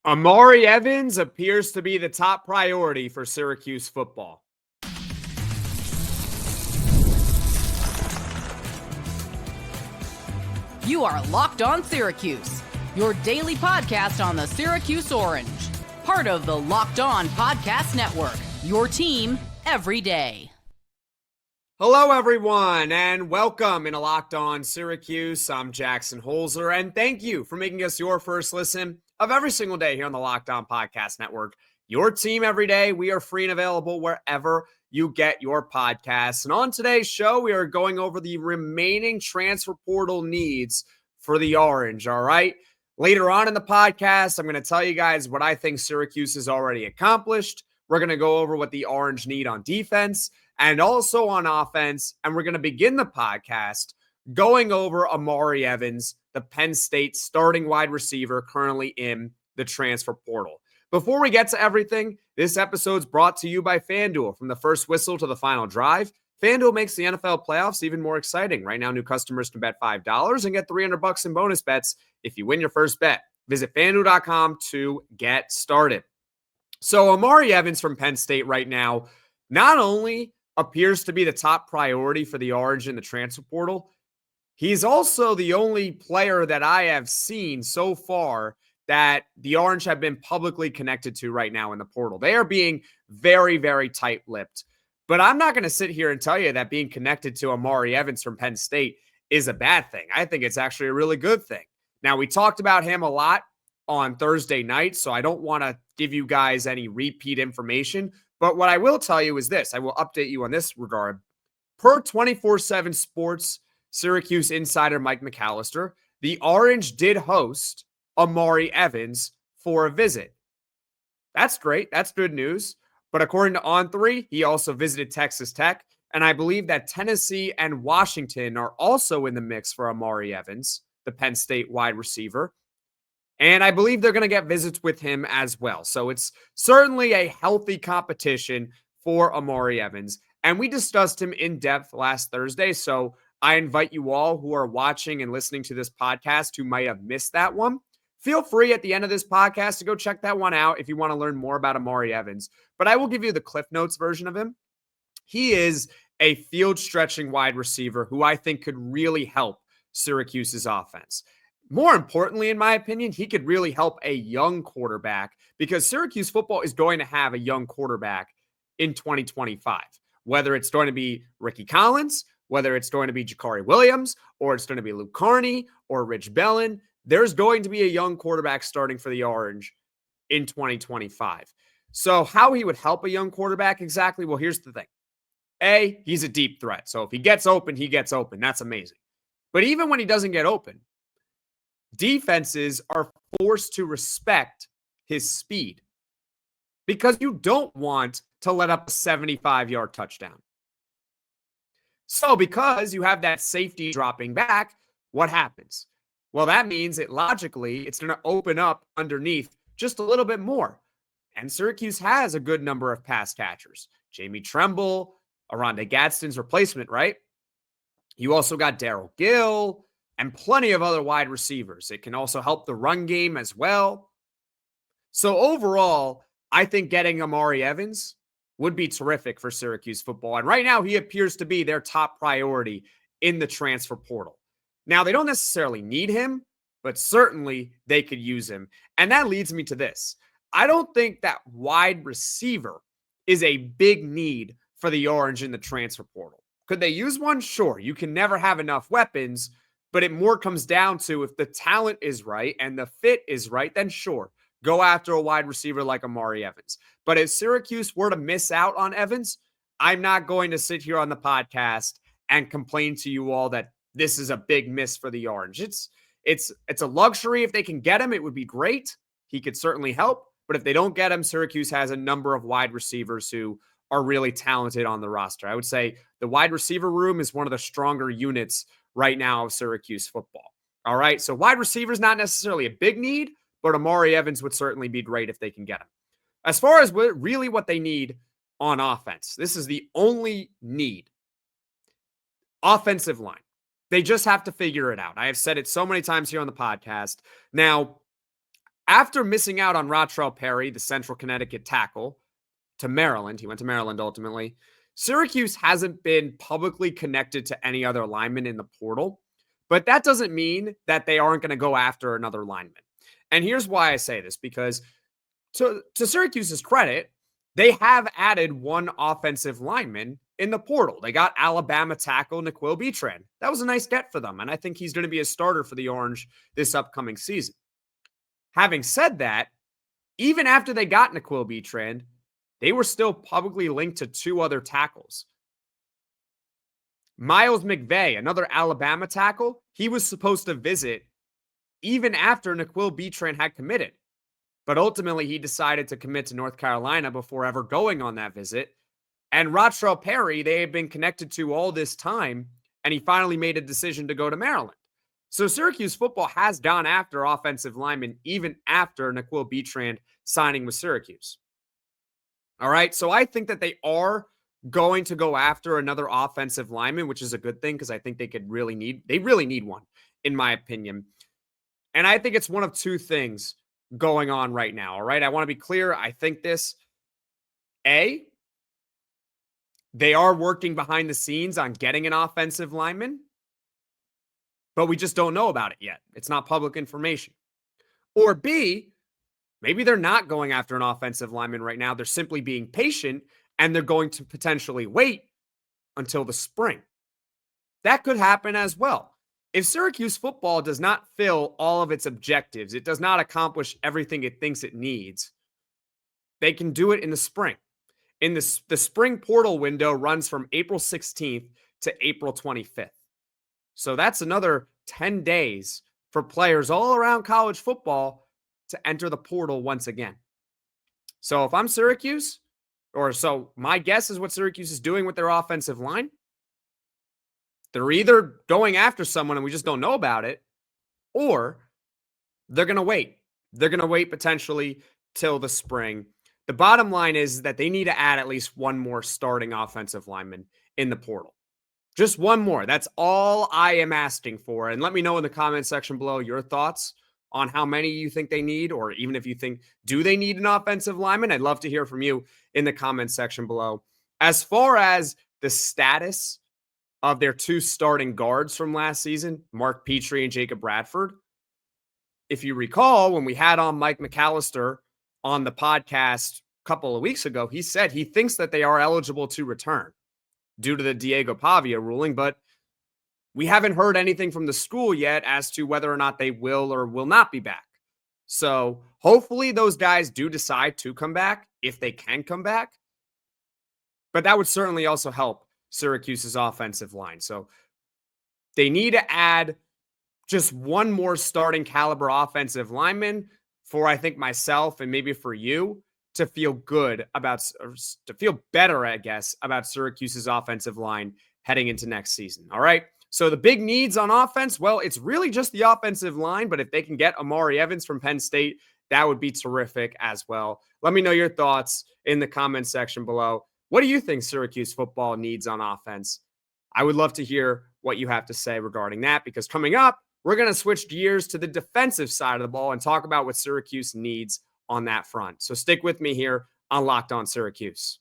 Omari Evans appears to be the top priority for Syracuse football. You are Locked On Syracuse, your daily podcast on the Syracuse Orange. Part of the Locked On Podcast Network, your team every day. Hello, everyone, and welcome into Locked On Syracuse. I'm Jackson Holzer, and thank you for making us your first listen of every single day here on the Locked On Podcast Network. Your team every day. We are free and available wherever you get your podcasts. And on today's show, we are going over the remaining transfer portal needs for the Orange, all right? Later on in the podcast, I'm going to tell you guys what I think Syracuse has already accomplished. We're going to go over what the Orange need on defense and also on offense. And we're going to begin the podcast going over Omari Evans, the Penn State starting wide receiver currently in the transfer portal. Before we get to everything, this episode's brought to you by FanDuel. From the first whistle to the final drive, FanDuel makes the NFL playoffs even more exciting. Right now, new customers can bet $5 and get $300 in bonus bets if you win your first bet. Visit FanDuel.com to get started. So Omari Evans from Penn State right now not only appears to be the top priority for the Orange in the transfer portal, he's also the only player that I have seen so far that the Orange have been publicly connected to right now in the portal. They are being very, very tight-lipped. But I'm not going to sit here and tell you that being connected to Omari Evans from Penn State is a bad thing. I think it's actually a really good thing. Now, we talked about him a lot on Thursday night, so I don't want to give you guys any repeat information. But what I will tell you is this. I will update you on this regard. Per 24/7 Sports Syracuse insider Mike McAllister, the Orange did host Omari Evans for a visit. That's great. That's good news. But according to On3, he also visited Texas Tech. And I believe that Tennessee and Washington are also in the mix for Omari Evans, the Penn State wide receiver. And I believe they're going to get visits with him as well. So it's certainly a healthy competition for Omari Evans. And we discussed him in depth last Thursday. So I invite you all who are watching and listening to this podcast who might have missed that one. Feel free at the end of this podcast to go check that one out if you want to learn more about Omari Evans. But I will give you the Cliff Notes version of him. He is a field-stretching wide receiver who I think could really help Syracuse's offense. More importantly, in my opinion, he could really help a young quarterback because Syracuse football is going to have a young quarterback in 2025. Whether it's going to be Ricky Collins, whether it's going to be Jakari Williams, or it's going to be Luke Carney or Rich Bellin, there's going to be a young quarterback starting for the Orange in 2025. So how he would help a young quarterback exactly? Well, here's the thing. A, he's a deep threat. So if he gets open, he gets open. That's amazing. But even when he doesn't get open, defenses are forced to respect his speed because you don't want to let up a 75-yard touchdown. So because you have that safety dropping back, what happens? Well, that means it's going to open up underneath just a little bit more. And Syracuse has a good number of pass catchers. Jamie Tremble, Aronde Gadsden's replacement, right? You also got Darryl Gill and plenty of other wide receivers. It can also help the run game as well. So overall, I think getting Omari Evans would be terrific for Syracuse football. And right now, he appears to be their top priority in the transfer portal. Now, they don't necessarily need him, but certainly they could use him. And that leads me to this. I don't think that wide receiver is a big need for the Orange in the transfer portal. Could they use one? Sure. You can never have enough weapons, but it more comes down to if the talent is right and the fit is right, then sure, go after a wide receiver like Omari Evans. But if Syracuse were to miss out on Evans, I'm not going to sit here on the podcast and complain to you all that this is a big miss for the Orange. It's a luxury. If they can get him, it would be great. He could certainly help. But if they don't get him, Syracuse has a number of wide receivers who are really talented on the roster. I would say the wide receiver room is one of the stronger units right now of Syracuse football. All right, so wide receiver is not necessarily a big need, but Omari Evans would certainly be great if they can get him. As far as what they need on offense, this is the only need. Offensive line. They just have to figure it out. I have said it so many times here on the podcast. Now, After missing out on Rotrell Perry, the Central Connecticut tackle, to Maryland, he went to Maryland ultimately, Syracuse hasn't been publicly connected to any other lineman in the portal, but that doesn't mean that they aren't going to go after another lineman. And here's why I say this, because to Syracuse's credit, they have added one offensive lineman in the portal. They got Alabama tackle Naquil Betran. That was a nice get for them, and I think he's going to be a starter for the Orange this upcoming season. Having said that, even after they got Naquil Betran, they were still publicly linked to two other tackles. Miles McVay, another Alabama tackle, he was supposed to visit even after Naquil Betran had committed. But ultimately, he decided to commit to North Carolina before ever going on that visit. And Rotrell Perry, they had been connected to all this time, and he finally made a decision to go to Maryland. So Syracuse football has gone after offensive linemen even after Naquil Betran signing with Syracuse. All right, so I think that they are going to go after another offensive lineman, which is a good thing because I think they really need one, in my opinion. And I think it's one of two things going on right now. All right, I want to be clear. I think this, A, they are working behind the scenes on getting an offensive lineman, but we just don't know about it yet. It's not public information. Or B, maybe they're not going after an offensive lineman right now. They're simply being patient, and they're going to potentially wait until the spring. That could happen as well. If Syracuse football does not fill all of its objectives, it does not accomplish everything it thinks it needs, they can do it in the spring. The spring portal window runs from April 16th to April 25th. So that's another 10 days for players all around college football to enter the portal once again. So if I'm Syracuse, my guess is what Syracuse is doing with their offensive line. They're either going after someone and we just don't know about it, or they're going to wait. They're going to wait potentially till the spring. The bottom line is that they need to add at least one more starting offensive lineman in the portal. Just one more. That's all I am asking for. And let me know in the comment section below your thoughts on how many you think they need, or even if you think, do they need an offensive lineman? I'd love to hear from you in the comment section below. As far as the status of their two starting guards from last season, Mark Petrie and Jacob Bradford, if you recall, when we had on Mike McAllister on the podcast a couple of weeks ago, he said he thinks that they are eligible to return due to the Diego Pavia ruling, but we haven't heard anything from the school yet as to whether or not they will or will not be back. So hopefully those guys do decide to come back if they can come back. But that would certainly also help Syracuse's offensive line. So they need to add just one more starting caliber offensive lineman for, I think, myself and maybe for you to feel good about, or to feel better, I guess, about Syracuse's offensive line heading into next season. All right. So the big needs on offense, well, it's really just the offensive line, but if they can get Omari Evans from Penn State, that would be terrific as well. Let me know your thoughts in the comment section below. What do you think Syracuse football needs on offense? I would love to hear what you have to say regarding that, because coming up, we're going to switch gears to the defensive side of the ball and talk about what Syracuse needs on that front. So stick with me here on Locked On Syracuse.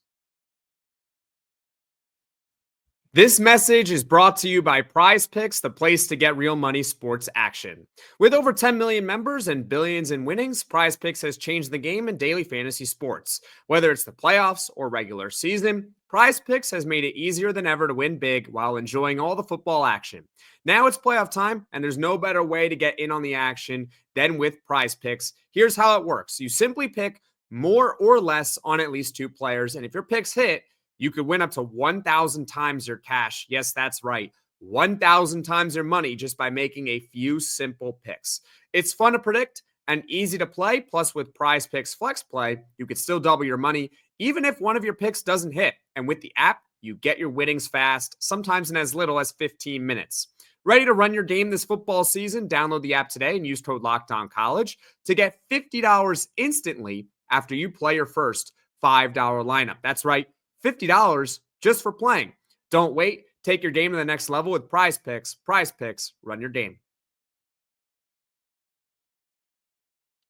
This message is brought to you by Prizepicks, the place to get real money sports action. With over 10 million members and billions in winnings, Prizepicks has changed the game in daily fantasy sports. Whether it's the playoffs or regular season, Prizepicks has made it easier than ever to win big while enjoying all the football action. Now it's playoff time, and there's no better way to get in on the action than with Prizepicks. Here's how it works. You simply pick more or less on at least two players, and if your picks hit, you could win up to 1,000 times your cash. Yes, that's right. 1,000 times your money just by making a few simple picks. It's fun to predict and easy to play. Plus, with Prizepicks Flex Play, you could still double your money even if one of your picks doesn't hit. And with the app, you get your winnings fast, sometimes in as little as 15 minutes. Ready to run your game this football season? Download the app today and use code LOCKEDONCollege to get $50 instantly after you play your first $5 lineup. That's right. $50 just for playing. Don't wait. Take your game to the next level with Prizepicks. Prizepicks, run your game.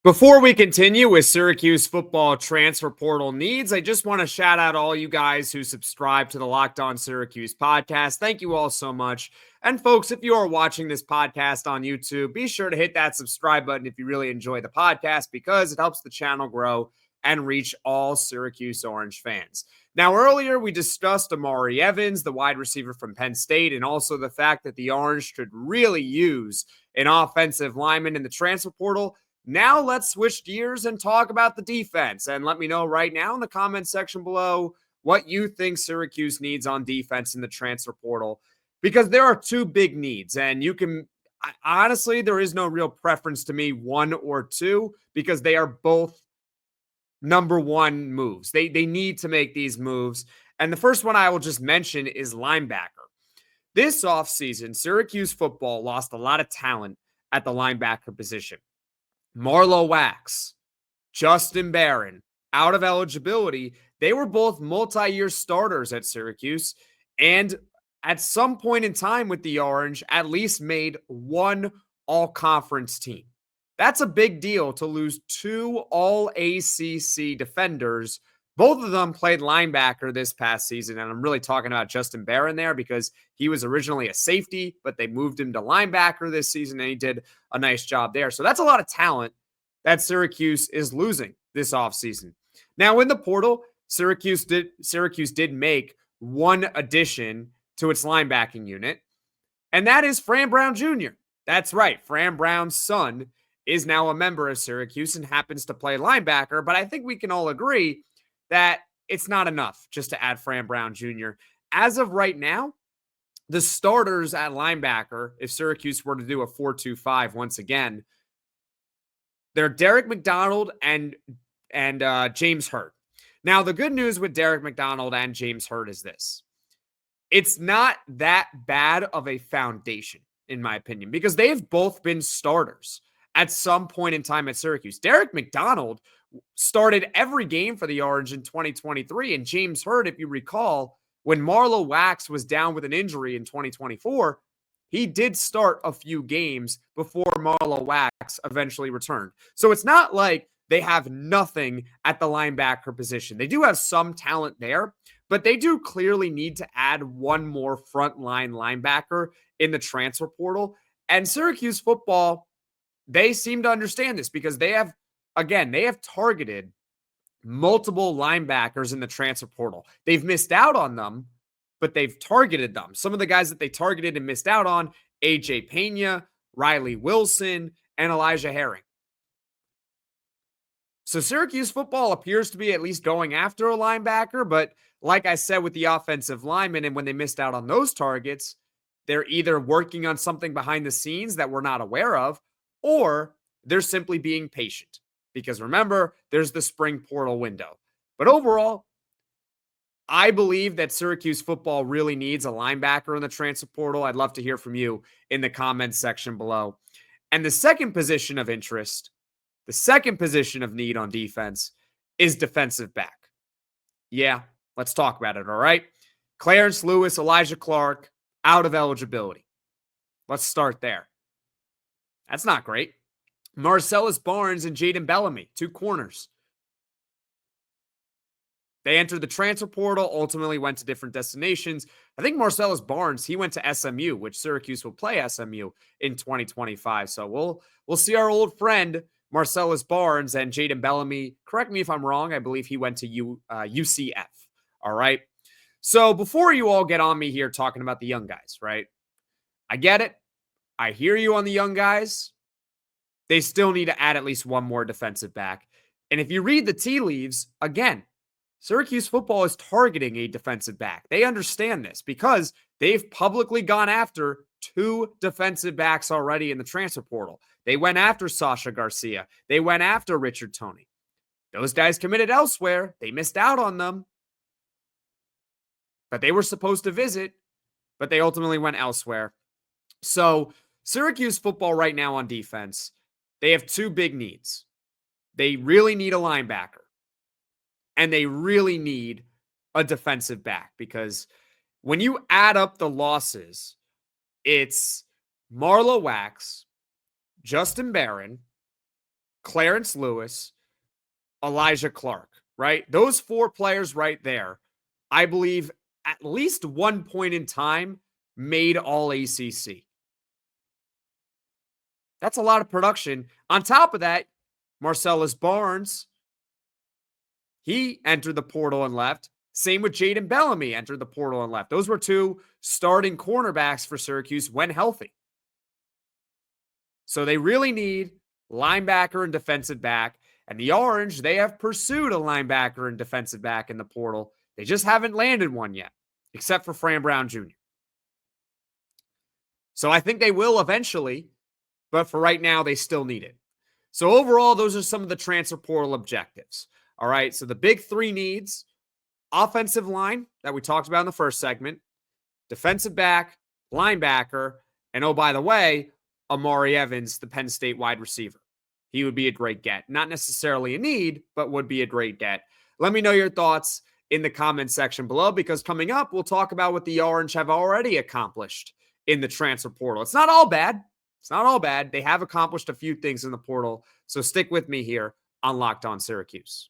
Before we continue with Syracuse football transfer portal needs, I just want to shout out all you guys who subscribe to the Locked On Syracuse podcast. Thank you all so much. And folks, if you are watching this podcast on YouTube, be sure to hit that subscribe button if you really enjoy the podcast, because it helps the channel grow and reach all Syracuse Orange fans. Now, earlier we discussed Omari Evans, the wide receiver from Penn State, and also the fact that the Orange could really use an offensive lineman in the transfer portal. Now let's switch gears and talk about the defense. And let me know right now in the comment section below what you think Syracuse needs on defense in the transfer portal, because there are two big needs. And honestly, there is no real preference to me, one or two, because they are both number one moves. They need to make these moves. And the first one I will just mention is linebacker. This offseason, Syracuse football lost a lot of talent at the linebacker position. Marlowe Wax, Justin Barron, out of eligibility. They were both multi-year starters at Syracuse, and at some point in time with the Orange, at least made one all-conference team. That's a big deal to lose two all-ACC defenders. Both of them played linebacker this past season, and I'm really talking about Justin Barron there because he was originally a safety, but they moved him to linebacker this season, and he did a nice job there. So that's a lot of talent that Syracuse is losing this offseason. Now, in the portal, Syracuse did make one addition to its linebacking unit, and that is Fran Brown Jr. That's right. Fran Brown's son is now a member of Syracuse and happens to play linebacker, but I think we can all agree that it's not enough just to add Fran Brown Jr. As of right now, the starters at linebacker, if Syracuse were to do a 4-2-5 once again, they're Derek McDonald and James Hurd. Now, the good news with Derek McDonald and James Hurd is this. It's not that bad of a foundation, in my opinion, because they've both been starters at some point in time at Syracuse. Derek McDonald started every game for the Orange in 2023. And James Hurd, if you recall, when Marlowe Wax was down with an injury in 2024, he did start a few games before Marlowe Wax eventually returned. So it's not like they have nothing at the linebacker position. They do have some talent there, but they do clearly need to add one more frontline linebacker in the transfer portal. And Syracuse football, they seem to understand this because they have targeted multiple linebackers in the transfer portal. They've missed out on them, but they've targeted them. Some of the guys that they targeted and missed out on, A.J. Pena, Riley Wilson, and Elijah Herring. So Syracuse football appears to be at least going after a linebacker, but like I said with the offensive linemen, and when they missed out on those targets, they're either working on something behind the scenes that we're not aware of, or they're simply being patient. Because remember, there's the spring portal window. But overall, I believe that Syracuse football really needs a linebacker in the transfer portal. I'd love to hear from you in the comments section below. And the second position of interest, the second position of need on defense, is defensive back. Yeah, let's talk about it, all right? Clarence Lewis, Elijah Clark, out of eligibility. Let's start there. That's not great. Marcellus Barnes and Jaden Bellamy, two corners. They entered the transfer portal, ultimately went to different destinations. I think Marcellus Barnes, he went to SMU, which Syracuse will play SMU in 2025. So we'll see our old friend Marcellus Barnes and Jaden Bellamy. Correct me if I'm wrong. I believe he went to UCF. All right. So before you all get on me here talking about the young guys, right? I get it. I hear you on the young guys. They still need to add at least one more defensive back. And if you read the tea leaves, again, Syracuse football is targeting a defensive back. They understand this because they've publicly gone after two defensive backs already in the transfer portal. They went after Sasha Garcia. They went after Richard Toney. Those guys committed elsewhere. They missed out on them. But they were supposed to visit, but they ultimately went elsewhere. So Syracuse football right now on defense, they have two big needs. They really need a linebacker, and they really need a defensive back, because when you add up the losses, it's Marlowe Wax, Justin Barron, Clarence Lewis, Elijah Clark, right? Those 4 players right there, I believe at least one point in time made all ACC. That's a lot of production. On top of that, Marcellus Barnes, he entered the portal and left. Same with Jaden Bellamy, entered the portal and left. Those were 2 starting cornerbacks for Syracuse when healthy. So they really need linebacker and defensive back. And the Orange, they have pursued a linebacker and defensive back in the portal. They just haven't landed one yet, except for Fran Brown Jr. So I think they will eventually, but for right now, they still need it. So overall, those are some of the transfer portal objectives. All right, so the big 3 needs: offensive line that we talked about in the first segment, defensive back, linebacker, and oh, by the way, Omari Evans, the Penn State wide receiver. He would be a great get. Not necessarily a need, but would be a great get. Let me know your thoughts in the comment section below, because coming up, we'll talk about what the Orange have already accomplished in the transfer portal. It's not all bad. It's not all bad. They have accomplished a few things in the portal. So stick with me here on Locked On Syracuse.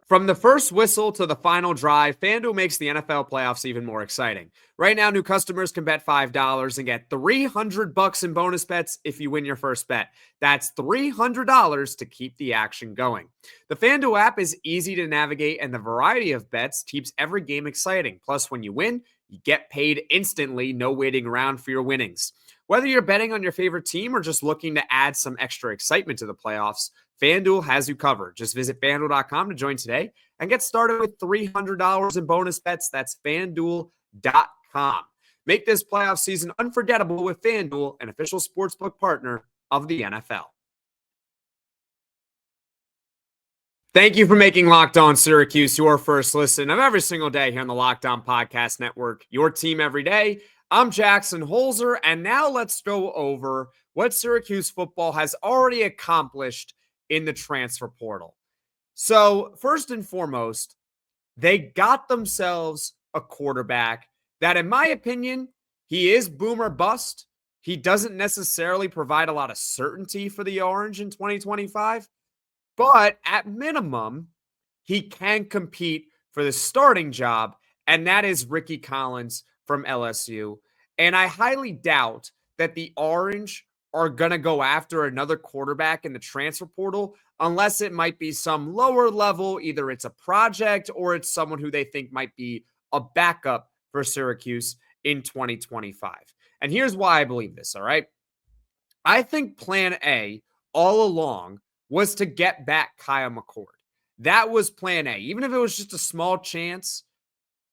From the first whistle to the final drive, FanDuel makes the NFL playoffs even more exciting. Right now, new customers can bet $5 and get $300 in bonus bets if you win your first bet. That's $300 to keep the action going. The FanDuel app is easy to navigate, and the variety of bets keeps every game exciting. Plus, when you win, you get paid instantly, no waiting around for your winnings. Whether you're betting on your favorite team or just looking to add some extra excitement to the playoffs, FanDuel has you covered. Just visit FanDuel.com to join today and get started with $300 in bonus bets. That's FanDuel.com. Make this playoff season unforgettable with FanDuel, an official sportsbook partner of the NFL. Thank you for making Locked On Syracuse your first listen of every single day here on the Locked On Podcast Network, your team every day. I'm Jackson Holzer, and now let's go over what Syracuse football has already accomplished in the transfer portal. So first and foremost, they got themselves a quarterback that, in my opinion, he is boom or bust. He doesn't necessarily provide a lot of certainty for the Orange in 2025, but at minimum, he can compete for the starting job, and that is Ricky Collins from LSU. And I highly doubt that the Orange are going to go after another quarterback in the transfer portal unless it might be some lower level. Either it's a project or it's someone who they think might be a backup for Syracuse in 2025. And here's why I believe this, all right? I think plan A all along was to get back Kyle McCord. That was plan A. Even if it was just a small chance,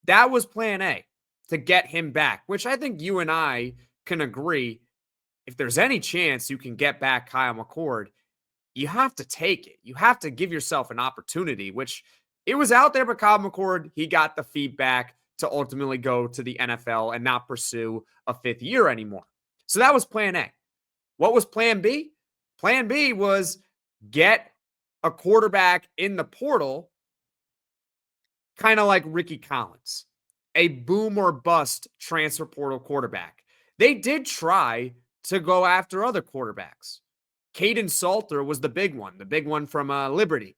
that was plan A, to get him back, which I think you and I can agree. If there's any chance you can get back Kyle McCord, you have to take it. You have to give yourself an opportunity, which it was out there, but Kyle McCord, he got the feedback to ultimately go to the NFL and not pursue a 5th year anymore. So that was plan A. What was plan B? Plan B was get a quarterback in the portal, kind of like Ricky Collins, a boom or bust transfer portal quarterback. They did try to go after other quarterbacks. Caden Salter was the big one from Liberty,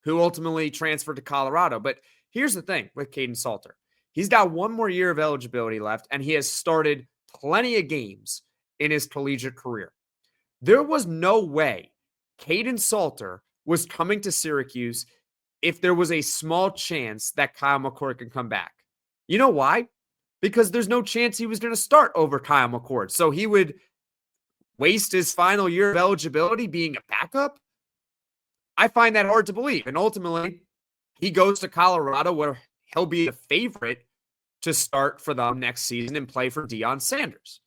who ultimately transferred to Colorado. But here's the thing with Caden Salter. He's got one more year of eligibility left, and he has started plenty of games in his collegiate career. There was no way Caden Salter was coming to Syracuse if there was a small chance that Kyle McCord could come back. You know why? Because there's no chance he was going to start over Kyle McCord. So he would waste his final year of eligibility being a backup? I find that hard to believe. And ultimately, he goes to Colorado where he'll be the favorite to start for them next season and play for Deion Sanders.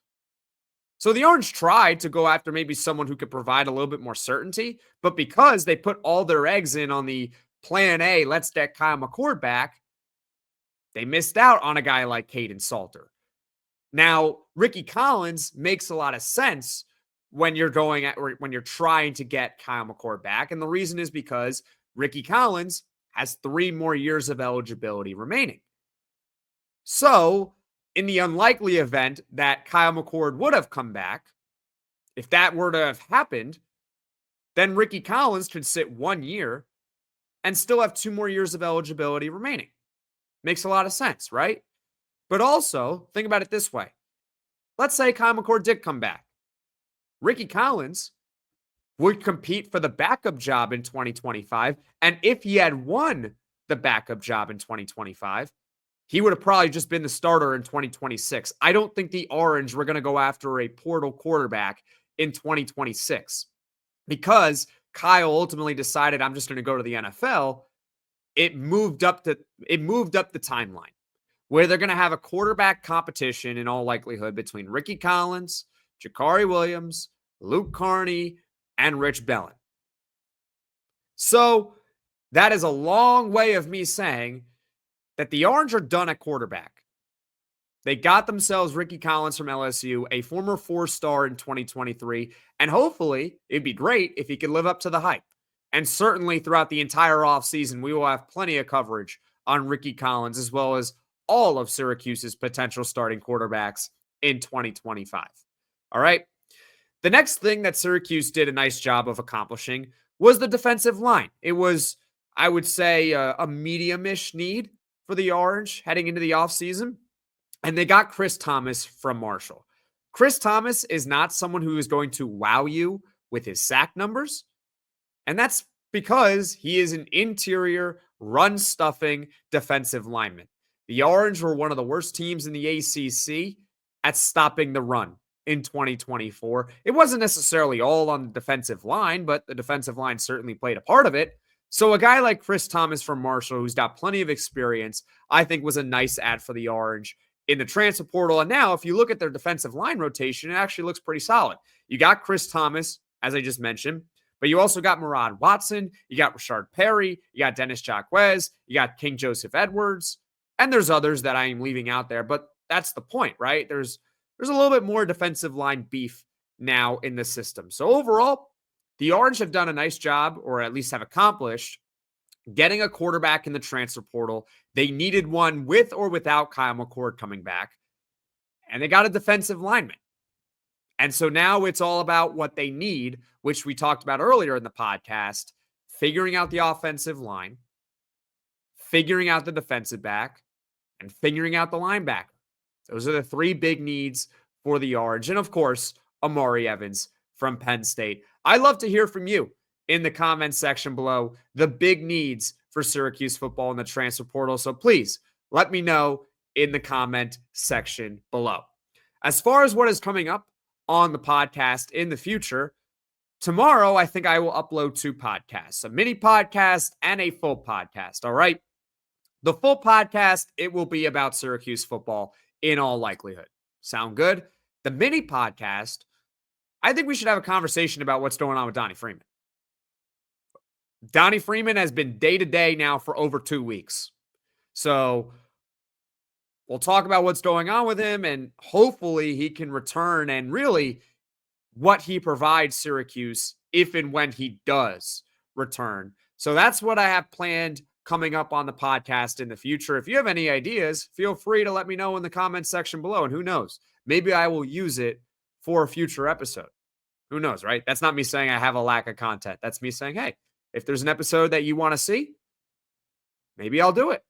So the Orange tried to go after maybe someone who could provide a little bit more certainty, but because they put all their eggs in on the plan A, let's get Kyle McCord back, they missed out on a guy like Caden Salter. Now, Ricky Collins makes a lot of sense when you're trying to get Kyle McCord back. And the reason is because Ricky Collins has 3 more years of eligibility remaining. So in the unlikely event that Kyle McCord would have come back, If that were to have happened, then Ricky Collins could sit 1 year and still have 2 more years of eligibility remaining. Makes a lot of sense, right? But also, think about it this way. Let's say Kyle McCord did come back. Ricky Collins would compete for the backup job in 2025. And if he had won the backup job in 2025, he would have probably just been the starter in 2026. I don't think the Orange were going to go after a portal quarterback in 2026 because Kyle ultimately decided I'm just going to go to the NFL. It moved up the timeline where they're going to have a quarterback competition in all likelihood between Ricky Collins, Jakari Williams, Luke Carney, and Rich Bellin. So that is a long way of me saying that the Orange are done at quarterback. They got themselves Ricky Collins from LSU, a former 4-star in 2023, and hopefully it'd be great if he could live up to the hype. And certainly throughout the entire offseason, we will have plenty of coverage on Ricky Collins as well as all of Syracuse's potential starting quarterbacks in 2025. All right. The next thing that Syracuse did a nice job of accomplishing was the defensive line. It was, I would say, a medium-ish need for the Orange heading into the offseason. And they got Chris Thomas from Marshall. Chris Thomas is not someone who is going to wow you with his sack numbers. And that's because he is an interior, run-stuffing defensive lineman. The Orange were one of the worst teams in the ACC at stopping the run in 2024. It wasn't necessarily all on the defensive line, but the defensive line certainly played a part of it. So a guy like Chris Thomas from Marshall, who's got plenty of experience, I think was a nice add for the Orange in the transfer portal. And now if you look at their defensive line rotation, it actually looks pretty solid. You got Chris Thomas, as I just mentioned, but you also got Murad Watson, you got Rashard Perry, you got Dennis Jacquez, you got King Joseph Edwards, and there's others that I am leaving out there, but that's the point, right? There's a little bit more defensive line beef now in the system. So overall, the Orange have done a nice job, or at least have accomplished, getting a quarterback in the transfer portal. They needed one with or without Kyle McCord coming back, and they got a defensive lineman. And so now it's all about what they need, which we talked about earlier in the podcast, figuring out the offensive line, figuring out the defensive back, and figuring out the linebacker. Those are the 3 big needs for the Orange. And of course, Omari Evans from Penn State. I'd love to hear from you in the comments section below, the big needs for Syracuse football in the transfer portal. So please let me know in the comment section below. As far as what is coming up on the podcast in the future, tomorrow I think I will upload 2 podcasts, a mini podcast and a full podcast. All right. The full podcast, it will be about Syracuse football in all likelihood. Sound good? The mini podcast, I think we should have a conversation about what's going on with Donnie Freeman. Donnie Freeman has been day-to-day now for over 2 weeks. So we'll talk about what's going on with him, and hopefully he can return and really what he provides Syracuse if and when he does return. So that's what I have planned coming up on the podcast in the future. If you have any ideas, feel free to let me know in the comments section below. And who knows, maybe I will use it for a future episode. Who knows, right? That's not me saying I have a lack of content. That's me saying, hey, if there's an episode that you want to see, maybe I'll do it.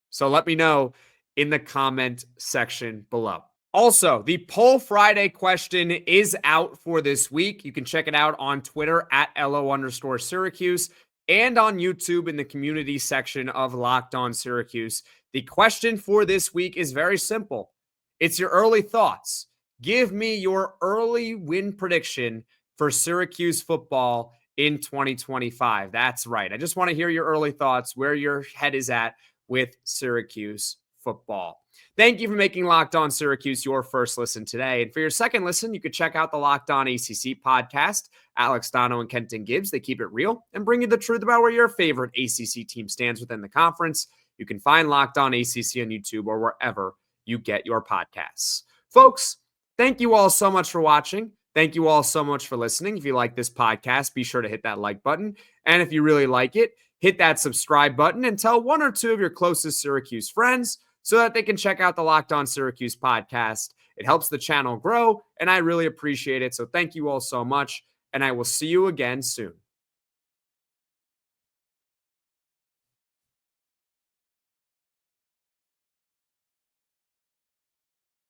So let me know in the comment section below. Also, the Poll Friday question is out for this week. You can check it out on Twitter at @LO_Syracuse. And on YouTube in the community section of Locked On Syracuse. The question for this week is very simple. It's your early thoughts. Give me your early win prediction for Syracuse football in 2025. That's right. I just want to hear your early thoughts, where your head is at with Syracuse football. Thank you for making Locked On Syracuse your first listen today. And for your second listen, you could check out the Locked On ACC podcast. Alex Dono and Kenton Gibbs, they keep it real and bring you the truth about where your favorite ACC team stands within the conference. You can find Locked On ACC on YouTube or wherever you get your podcasts. Folks, thank you all so much for watching. Thank you all so much for listening. If you like this podcast, be sure to hit that like button. And if you really like it, hit that subscribe button and tell 1 or 2 of your closest Syracuse friends so that they can check out the Locked On Syracuse podcast It helps the channel grow, and I really appreciate it. So thank you all so much, and I will see you again soon.